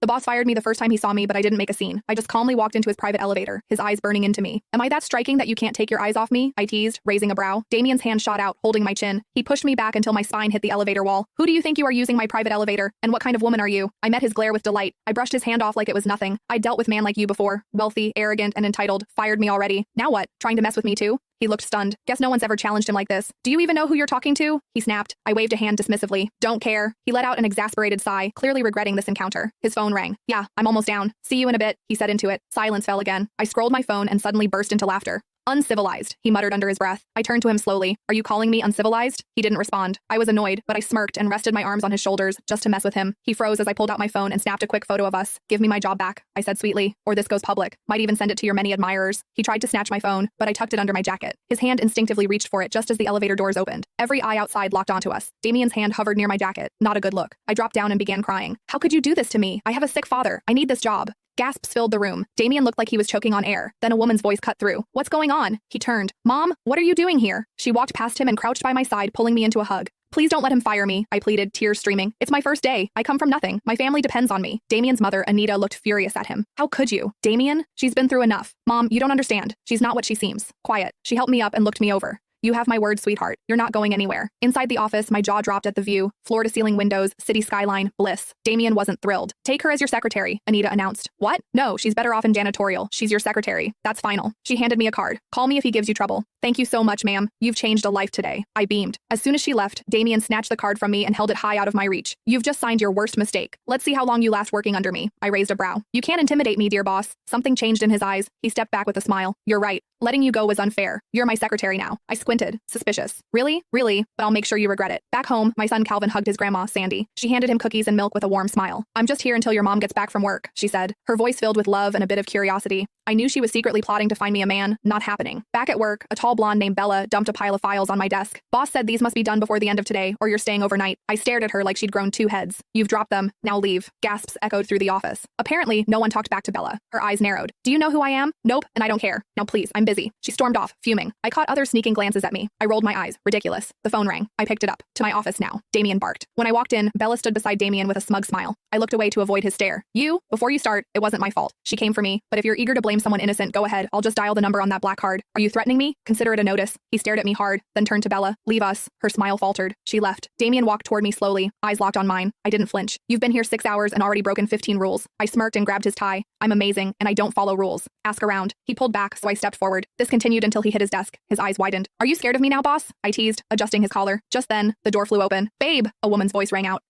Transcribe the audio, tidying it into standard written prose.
The boss fired me the first time he saw me, but I didn't make a scene. I just calmly walked into his private elevator, his eyes burning into me. Am I that striking that you can't take your eyes off me? I teased, raising a brow. Damien's hand shot out, holding my chin. He pushed me back until my spine hit the elevator wall. Who do you think you are using my private elevator? And what kind of woman are you? I met his glare with delight. I brushed his hand off like it was nothing. I'd dealt with man like you before. Wealthy, arrogant, and entitled. Fired me already. Now what? Trying to mess with me too? He looked stunned. Guess no one's ever challenged him like this. Do you even know who you're talking to? He snapped. I waved a hand dismissively. Don't care. He let out an exasperated sigh, clearly regretting this encounter. His phone rang. Yeah, I'm almost down. See you in a bit, he said into it. Silence fell again. I scrolled my phone and suddenly burst into laughter. Uncivilized, he muttered under his breath. I turned to him slowly. Are you calling me uncivilized? He didn't respond. I was annoyed, but I smirked and rested my arms on his shoulders just to mess with him. He froze as I pulled out my phone and snapped a quick photo of us. Give me my job back, I said sweetly, or this goes public. Might even send it to your many admirers. He tried to snatch my phone, but I tucked it under my jacket. His hand instinctively reached for it just as the elevator doors opened. Every eye outside locked onto us. Damien's hand hovered near my jacket. Not a good look. I dropped down and began crying. How could you do this to me? I have a sick father. I need this job. Gasps filled the room. Damien looked like he was choking on air. Then a woman's voice cut through. What's going on? He turned. Mom, what are you doing here? She walked past him and crouched by my side, pulling me into a hug. Please don't let him fire me, I pleaded, tears streaming. It's my first day. I come from nothing. My family depends on me. Damien's mother, Anita, looked furious at him. How could you? Damien? She's been through enough. Mom, you don't understand. She's not what she seems. Quiet. She helped me up and looked me over. You have my word, sweetheart. You're not going anywhere. Inside the office, my jaw dropped at the view. Floor-to-ceiling windows, city skyline, bliss. Damien wasn't thrilled. Take her as your secretary, Anita announced. What? No, she's better off in janitorial. She's your secretary. That's final. She handed me a card. Call me if he gives you trouble. Thank you so much, ma'am. You've changed a life today. I beamed. As soon as she left, Damien snatched the card from me and held it high out of my reach. You've just signed your worst mistake. Let's see how long you last working under me. I raised a brow. You can't intimidate me, dear boss. Something changed in his eyes. He stepped back with a smile. You're right. Letting you go was unfair. You're my secretary now. I squinted, suspicious. Really? Really? But I'll make sure you regret it. Back home, my son Calvin hugged his grandma, Sandy. She handed him cookies and milk with a warm smile. I'm just here until your mom gets back from work, she said, her voice filled with love and a bit of curiosity. I knew she was secretly plotting to find me a man. Not happening. Back at work, a tall blonde named Bella dumped a pile of files on my desk. Boss said these must be done before the end of today, or you're staying overnight. I stared at her like she'd grown 2 heads. You've dropped them. Now leave. Gasps echoed through the office. Apparently, no one talked back to Bella. Her eyes narrowed. Do you know who I am? Nope, and I don't care. Now please, I'm busy. She stormed off, fuming. I caught other sneaking glances at me. I rolled my eyes. Ridiculous. The phone rang. I picked it up. To my office now. Damien barked. When I walked in, Bella stood beside Damien with a smug smile. I looked away to avoid his stare. You? Before you start, it wasn't my fault. She came for me, but if you're eager to blame someone innocent, go ahead. I'll just dial the number on that black card. Are you threatening me? Consider it a notice. He stared at me hard, then turned to Bella. Leave us. Her smile faltered. She left. Damien walked toward me slowly, eyes locked on mine. I didn't flinch. You've been here 6 hours and already broken 15 rules. I smirked and grabbed his tie. I'm amazing, and I don't follow rules. Ask around. He pulled back, so I stepped forward. This continued until he hit his desk. His eyes widened. Are you scared of me now, boss? I teased, adjusting his collar. Just then, the door flew open. Babe! A woman's voice rang out.